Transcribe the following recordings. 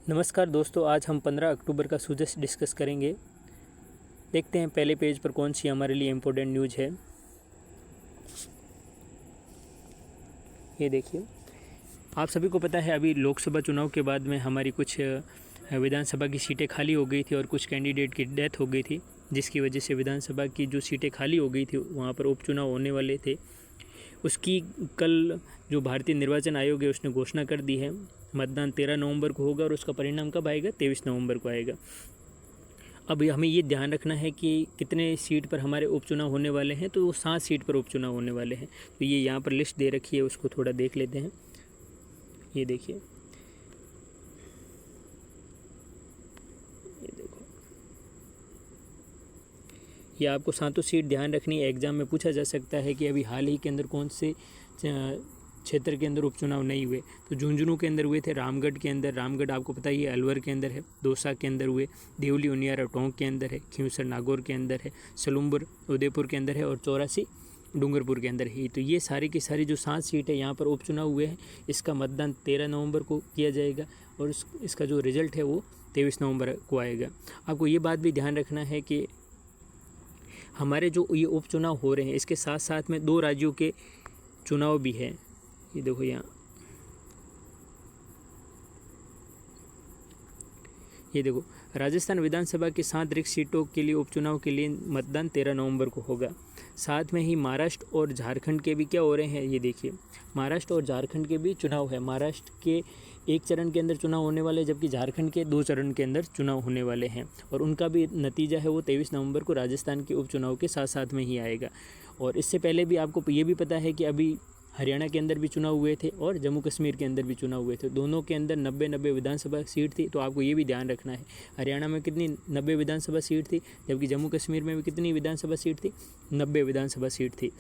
नमस्कार दोस्तों, आज हम 15 अक्टूबर का सूजस डिस्कस करेंगे। देखते हैं पहले पेज पर कौन सी हमारे लिए इम्पोर्टेंट न्यूज़ है। ये देखिए, आप सभी को पता है अभी लोकसभा चुनाव के बाद में हमारी कुछ विधानसभा की सीटें खाली हो गई थी और कुछ कैंडिडेट की डेथ हो गई थी, जिसकी वजह से विधानसभा की जो सीटें खाली हो गई थी वहाँ पर उपचुनाव होने वाले थे। उसकी कल जो भारतीय निर्वाचन आयोग है उसने घोषणा कर दी है। मतदान 13 नवंबर को होगा और उसका परिणाम कब आएगा? 23 नवंबर को आएगा। अब हमें ये ध्यान रखना है कि कितने सीट पर हमारे उपचुनाव होने वाले हैं। तो वो 7 सीट पर उपचुनाव होने वाले हैं। तो ये यहाँ पर लिस्ट दे रखी है, उसको थोड़ा देख लेते हैं। ये देखिए, ये देखो, ये आपको 7 सीट ध्यान रखनी है। एग्ज़ाम में पूछा जा सकता है कि अभी हाल ही के अंदर कौन से क्षेत्र के अंदर उपचुनाव नहीं हुए। तो झुंझुनू के अंदर हुए थे, रामगढ़ के अंदर, रामगढ़ आपको पता ही है अलवर के अंदर है, दौसा के अंदर हुए, देवली उनियारा टोंक के अंदर है, खींवसर नागौर के अंदर है, सलूम्बर उदयपुर के अंदर है और 84 डूंगरपुर के अंदर है। तो ये सारी की सारी जो 7 सीट है यहाँ पर उपचुनाव हुए हैं। इसका मतदान 13 नवंबर को किया जाएगा और इसका जो रिजल्ट है वो 23 नवंबर को आएगा। आपको ये बात भी ध्यान रखना है कि हमारे जो ये उपचुनाव हो रहे हैं इसके साथ साथ में 2 राज्यों के चुनाव भी है। ये देखो यहाँ, ये देखो, राजस्थान विधानसभा की 7 रिक्त सीटों के लिए उपचुनाव के लिए मतदान 13 नवंबर को होगा। साथ में ही महाराष्ट्र और झारखंड के भी क्या हो रहे हैं, ये देखिए, महाराष्ट्र और झारखंड के भी चुनाव है। महाराष्ट्र के 1 चरण के अंदर चुनाव होने वाले, जबकि झारखंड के 2 चरण के अंदर चुनाव होने वाले हैं और उनका भी नतीजा है वो 23 नवंबर को राजस्थान के उपचुनाव के साथ साथ में ही आएगा। और इससे पहले भी आपको ये भी पता है कि अभी हरियाणा के अंदर भी चुनाव हुए थे और जम्मू कश्मीर के अंदर भी चुनाव हुए थे। दोनों के अंदर 90 विधानसभा सीट थी। तो आपको ये भी ध्यान रखना है, हरियाणा में कितनी 90 विधानसभा सीट थी, जबकि जम्मू कश्मीर में भी कितनी विधानसभा सीट थी? 90 विधानसभा सीट थी।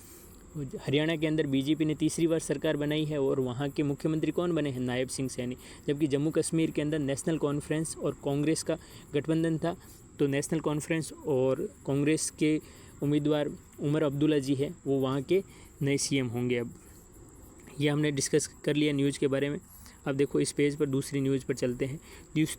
हरियाणा के अंदर बीजेपी ने तीसरी बार सरकार बनाई है और वहाँ के मुख्यमंत्री कौन बने हैं? नायब सिंह सैनी। जबकि जम्मू कश्मीर के अंदर नेशनल कॉन्फ्रेंस और कांग्रेस का गठबंधन था। तो नेशनल कॉन्फ्रेंस और कांग्रेस के उम्मीदवार उमर अब्दुल्ला जी है, वो वहाँ के नए सीएम होंगे। अब ये हमने डिस्कस कर लिया न्यूज़ के बारे में। अब देखो इस पेज पर दूसरी न्यूज़ पर चलते हैं।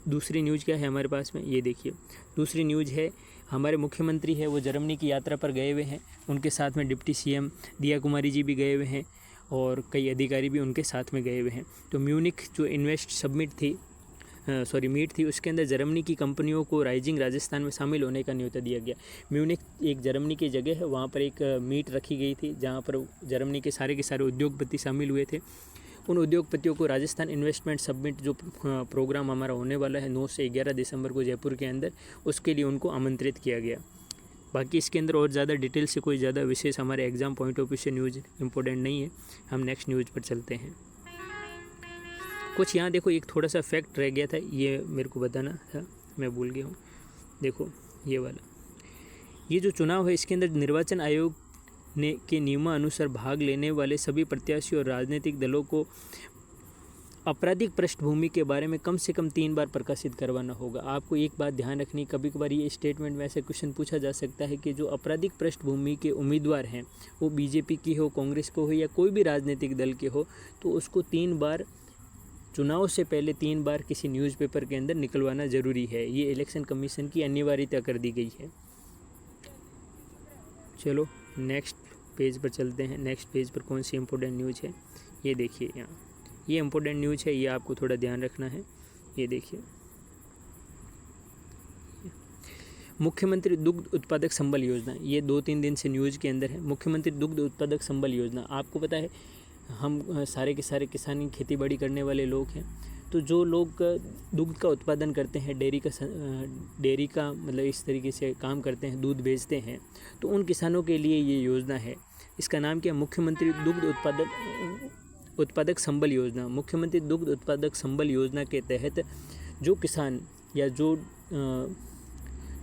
दूसरी न्यूज़ क्या है हमारे पास में? ये देखिए, दूसरी न्यूज़ है हमारे मुख्यमंत्री है वो जर्मनी की यात्रा पर गए हुए हैं। उनके साथ में डिप्टी सीएम दिया कुमारी जी भी गए हुए हैं और कई अधिकारी भी उनके साथ में गए हुए हैं। तो म्यूनिख जो इन्वेस्ट मीट थी उसके अंदर जर्मनी की कंपनियों को राइजिंग राजस्थान में शामिल होने का न्योता दिया गया। म्यूनिख एक जर्मनी की जगह है, वहाँ पर एक मीट रखी गई थी जहाँ पर जर्मनी के सारे उद्योगपति शामिल हुए थे। उन उद्योगपतियों को राजस्थान इन्वेस्टमेंट समिट जो प्रोग्राम हमारा होने वाला है 9 से 11 दिसंबर को जयपुर के अंदर, उसके लिए उनको आमंत्रित किया गया। बाकी इसके अंदर और ज़्यादा डिटेल से कोई ज़्यादा विशेष हमारे एग्ज़ाम पॉइंट ऑफ व्यू से न्यूज़ इंपॉर्टेंट नहीं है। हम नेक्स्ट न्यूज़ पर चलते हैं। कुछ यहाँ देखो, एक थोड़ा सा फैक्ट रह गया था, ये मेरे को बताना था, मैं भूल गया हूँ। देखो ये वाला, ये जो चुनाव है इसके अंदर निर्वाचन आयोग ने के नियमानुसार भाग लेने वाले सभी प्रत्याशी और राजनीतिक दलों को आपराधिक पृष्ठभूमि के बारे में कम से कम 3 बार प्रकाशित करवाना होगा। आपको एक बात ध्यान रखनी, कभी कभार ये स्टेटमेंट में ऐसे क्वेश्चन पूछा जा सकता है कि जो आपराधिक पृष्ठभूमि के उम्मीदवार हैं वो बीजेपी की हो, कांग्रेस को हो या कोई भी राजनीतिक दल के हो, तो उसको 3 बार चुनाव से पहले 3 बार किसी न्यूज़पेपर के अंदर निकलवाना ज़रूरी है। ये इलेक्शन कमीशन की अनिवार्यता कर दी गई है। चलो नेक्स्ट पेज पर चलते हैं। नेक्स्ट पेज पर कौन सी इंपॉर्टेंट न्यूज़ है? ये देखिए यहाँ, ये इंपॉर्टेंट न्यूज़ है, ये आपको थोड़ा ध्यान रखना है। ये देखिए, मुख्यमंत्री दुग्ध उत्पादक संबल योजना, ये 2-3 दिन से न्यूज़ के अंदर है। मुख्यमंत्री दुग्ध उत्पादक संबल योजना, आपको पता है हम सारे के सारे किसानी खेती बाड़ी करने वाले लोग हैं। तो जो लोग दूध का उत्पादन करते हैं, डेयरी का मतलब इस तरीके से काम करते हैं, दूध बेचते हैं, तो उन किसानों के लिए ये योजना है। इसका नाम क्या? मुख्यमंत्री दुग्ध उत्पादक संबल योजना। मुख्यमंत्री दुग्ध उत्पादक संबल योजना के तहत जो किसान या जो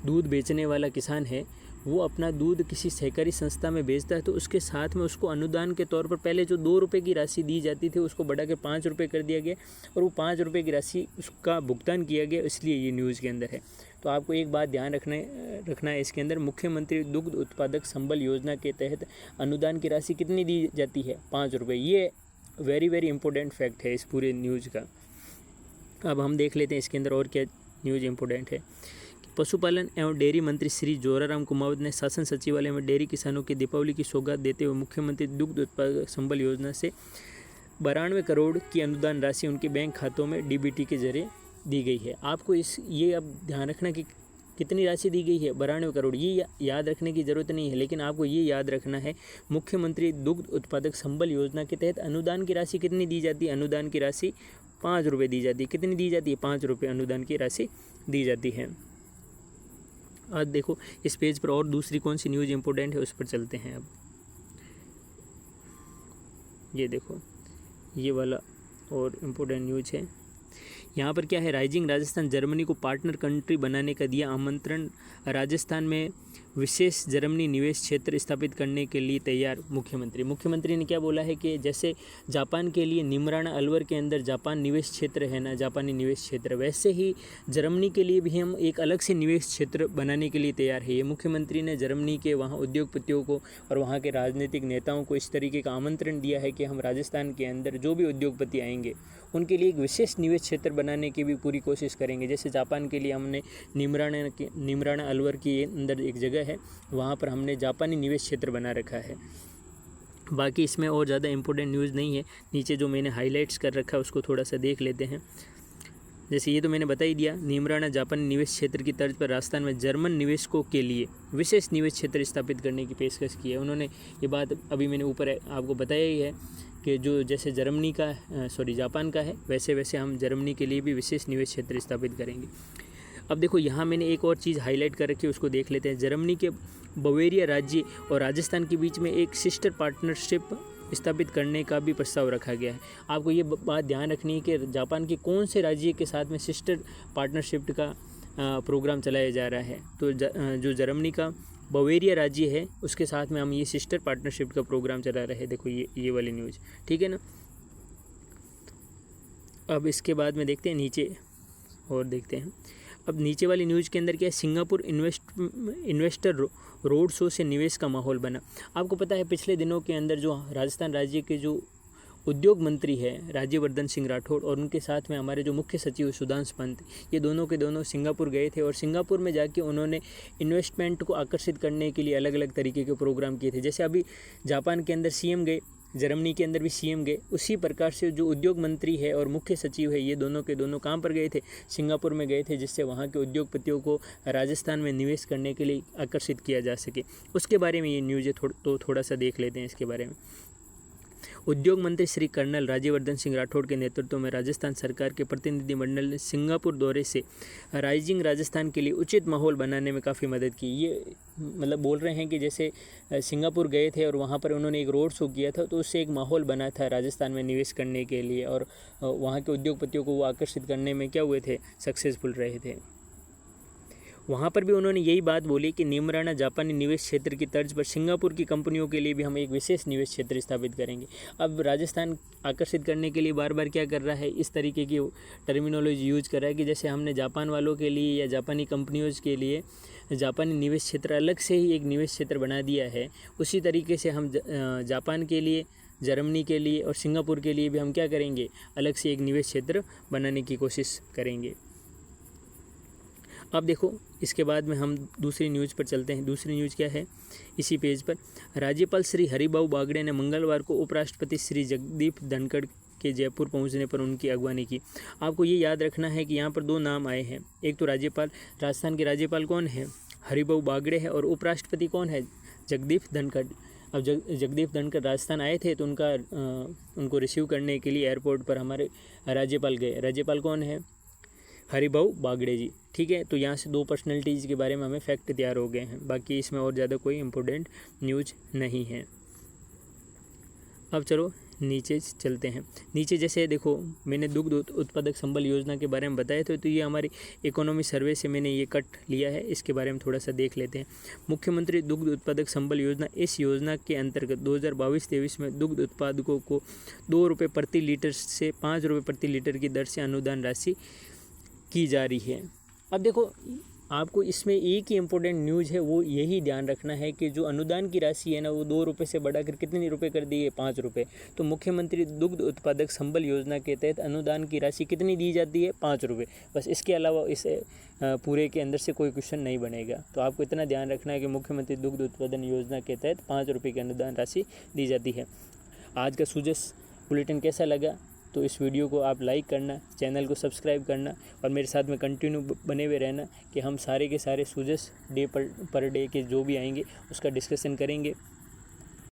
दूध बेचने वाला किसान है वो अपना दूध किसी सहकारी संस्था में बेचता है, तो उसके साथ में उसको अनुदान के तौर पर पहले जो 2 रुपये की राशि दी जाती थी उसको बढ़ा के 5 रुपये कर दिया गया और वो 5 रुपये की राशि उसका भुगतान किया गया, इसलिए ये न्यूज़ के अंदर है। तो आपको एक बात ध्यान रखना है इसके अंदर, मुख्यमंत्री दुग्ध उत्पादक संबल योजना के तहत अनुदान की राशि कितनी दी जाती है? 5 रुपये। ये वेरी इंपॉर्टेंट फैक्ट है इस पूरे न्यूज़ का। अब हम देख लेते हैं इसके अंदर और क्या न्यूज़ इम्पोर्टेंट है। पशुपालन एवं डेयरी मंत्री श्री जोराराम कुमावत ने शासन सचिवालय में डेयरी किसानों की दीपावली की सौगात देते हुए मुख्यमंत्री दुग्ध उत्पादक संबल योजना से 92 करोड़ की अनुदान राशि उनके बैंक खातों में डीबीटी के जरिए दी गई है। आपको ये अब ध्यान रखना कि कितनी राशि दी गई है, 92 करोड़। ये याद रखने की ज़रूरत नहीं है, लेकिन आपको ये याद रखना है मुख्यमंत्री दुग्ध उत्पादक संबल योजना के तहत अनुदान की राशि कितनी दी जाती है। अनुदान की राशि 5 रुपये दी जाती है। कितनी दी जाती है? 5 रुपये अनुदान की राशि दी जाती है। आज देखो इस पेज पर और दूसरी कौन सी न्यूज़ इंपॉर्टेंट है उस पर चलते हैं। अब ये देखो ये वाला और इम्पोर्टेंट न्यूज़ है। यहाँ पर क्या है, राइजिंग राजस्थान जर्मनी को पार्टनर कंट्री बनाने का दिया आमंत्रण। राजस्थान में विशेष जर्मनी निवेश क्षेत्र स्थापित करने के लिए तैयार मुख्यमंत्री ने क्या बोला है कि जैसे जापान के लिए निमराना अलवर के अंदर जापान निवेश क्षेत्र है ना, जापानी निवेश क्षेत्र, वैसे ही जर्मनी के लिए भी हम एक अलग से निवेश क्षेत्र बनाने के लिए तैयार है। ये मुख्यमंत्री ने जर्मनी के वहाँ उद्योगपतियों को और वहाँ के राजनीतिक नेताओं को इस तरीके का आमंत्रण दिया है कि हम राजस्थान के अंदर जो भी उद्योगपति आएंगे उनके लिए एक विशेष निवेश क्षेत्र बनाने की भी पूरी कोशिश करेंगे। जैसे जापान के लिए हमने निमराना अलवर के अंदर एक जगह है, वहाँ पर हमने जापानी निवेश क्षेत्र बना रखा है। बाकी इसमें और ज़्यादा इम्पोर्टेंट न्यूज़ नहीं है। नीचे जो मैंने हाईलाइट्स कर रखा है उसको थोड़ा सा देख लेते हैं। जैसे ये तो मैंने बता ही दिया, निमराना जापानी निवेश क्षेत्र की तर्ज पर राजस्थान में जर्मन निवेशकों के लिए विशेष निवेश क्षेत्र स्थापित करने की पेशकश की है उन्होंने। ये बात अभी मैंने ऊपर आपको बताया ही है कि जो जैसे जापान का है वैसे हम जर्मनी के लिए भी विशेष निवेश क्षेत्र स्थापित करेंगे। अब देखो यहाँ मैंने एक और चीज़ हाईलाइट कर रखी है, उसको देख लेते हैं। जर्मनी के बवेरिया राज्य और राजस्थान के बीच में एक सिस्टर पार्टनरशिप स्थापित करने का भी प्रस्ताव रखा गया है। आपको ये बात ध्यान रखनी है कि जापान के कौन से राज्य के साथ में सिस्टर पार्टनरशिप का प्रोग्राम चलाया जा रहा है। तो जो जर्मनी का बवेरिया राज्य है उसके साथ में हम ये सिस्टर पार्टनरशिप का प्रोग्राम चला रहे हैं। देखो ये वाली न्यूज़, ठीक है ना। अब इसके बाद में देखते हैं नीचे और देखते हैं। अब नीचे वाली न्यूज़ के अंदर क्या है, सिंगापुर इन्वेस्टर रोड शो से निवेश का माहौल बना। आपको पता है पिछले दिनों के अंदर जो राजस्थान राज्य के जो उद्योग मंत्री है राज्यवर्धन सिंह राठौड़ और उनके साथ में हमारे जो मुख्य सचिव सुधांशु पंत, ये दोनों के दोनों सिंगापुर गए थे और सिंगापुर में जाके उन्होंने इन्वेस्टमेंट को आकर्षित करने के लिए अलग अलग तरीके के प्रोग्राम किए थे। जैसे अभी जापान के अंदर सीएम गए, जर्मनी के अंदर भी सीएम गए, उसी प्रकार से जो उद्योग मंत्री है और मुख्य सचिव है ये दोनों के दोनों कहाँ पर गए थे, सिंगापुर में गए थे, जिससे वहाँ के उद्योगपतियों को राजस्थान में निवेश करने के लिए आकर्षित किया जा सके। उसके बारे में ये न्यूज़ है, तो थोड़ा सा देख लेते हैं इसके बारे में। उद्योग मंत्री श्री कर्नल राज्यवर्धन सिंह राठौड़ के नेतृत्व में राजस्थान सरकार के प्रतिनिधिमंडल ने सिंगापुर दौरे से राइजिंग राजस्थान के लिए उचित माहौल बनाने में काफ़ी मदद की। ये मतलब बोल रहे हैं कि जैसे सिंगापुर गए थे और वहाँ पर उन्होंने एक रोड शो किया था, तो उससे एक माहौल बना था राजस्थान में निवेश करने के लिए और वहाँ के उद्योगपतियों को वो आकर्षित करने में क्या हुए थे, सक्सेसफुल रहे थे। वहाँ पर भी उन्होंने यही बात बोली कि निमराना जापानी निवेश क्षेत्र की तर्ज पर सिंगापुर की कंपनियों के लिए भी हम एक विशेष निवेश क्षेत्र स्थापित करेंगे। अब राजस्थान आकर्षित करने के लिए बार बार क्या कर रहा है, इस तरीके की टर्मिनोलॉजी यूज कर रहा है कि जैसे हमने जापान वालों के लिए या जापानी कंपनियों के लिए जापानी निवेश क्षेत्र अलग से ही एक निवेश क्षेत्र बना दिया है, उसी तरीके से हम जापान के लिए, जर्मनी के लिए और सिंगापुर के लिए भी हम क्या करेंगे, अलग से एक निवेश क्षेत्र बनाने की कोशिश करेंगे। अब देखो इसके बाद में हम दूसरी न्यूज़ पर चलते हैं। दूसरी न्यूज़ क्या है, इसी पेज पर राज्यपाल श्री हरिबाऊ बागड़े ने मंगलवार को उपराष्ट्रपति श्री जगदीप धनखड़ के जयपुर पहुंचने पर उनकी अगवानी की। आपको ये याद रखना है कि यहाँ पर दो नाम आए हैं, एक तो राज्यपाल, राजस्थान के राज्यपाल कौन है, हरिबाऊ बागड़े है, और उपराष्ट्रपति कौन है, जगदीप धनखड़। अब जगदीप धनखड़ राजस्थान आए थे तो उनको रिसीव करने के लिए एयरपोर्ट पर हमारे राज्यपाल गए। राज्यपाल कौन है, हरिबाऊ बागड़े जी, ठीक है। तो यहाँ से दो पर्सनैलिटीज़ के बारे में हमें फैक्ट तैयार हो गए हैं, बाकी इसमें और ज़्यादा कोई इम्पोर्टेंट न्यूज़ नहीं है। अब चलो नीचे चलते हैं। नीचे जैसे देखो मैंने दुग्ध उत्पादक संबल योजना के बारे में बताया तो ये हमारी इकोनॉमी सर्वे से मैंने ये कट लिया है, इसके बारे में थोड़ा सा देख लेते हैं। मुख्यमंत्री दुग्ध उत्पादक संबल योजना, इस योजना के अंतर्गत 2022-23 में दुग्ध उत्पादकों को 2 रुपये प्रति लीटर से 5 रुपये प्रति लीटर की दर से अनुदान राशि की जा रही है। अब देखो आपको इसमें एक ही इम्पोर्टेंट न्यूज़ है, वो यही ध्यान रखना है कि जो अनुदान की राशि है ना, वो 2 रुपये से बढ़ाकर कितने रुपए कर दी है, 5 रुपये। तो मुख्यमंत्री दुग्ध उत्पादक संबल योजना के तहत अनुदान की राशि कितनी दी जाती है, 5 रुपये। बस इसके अलावा इस पूरे के अंदर से कोई क्वेश्चन नहीं बनेगा। तो आपको इतना ध्यान रखना है कि मुख्यमंत्री दुग्ध उत्पादन योजना के तहत 5 रुपये की अनुदान राशि दी जाती है। आज का सूजस बुलेटिन कैसा लगा, तो इस वीडियो को आप लाइक करना, चैनल को सब्सक्राइब करना और मेरे साथ में कंटिन्यू बने हुए रहना कि हम सारे के सारे सूजस डे पर डे के जो भी आएंगे उसका डिस्कशन करेंगे।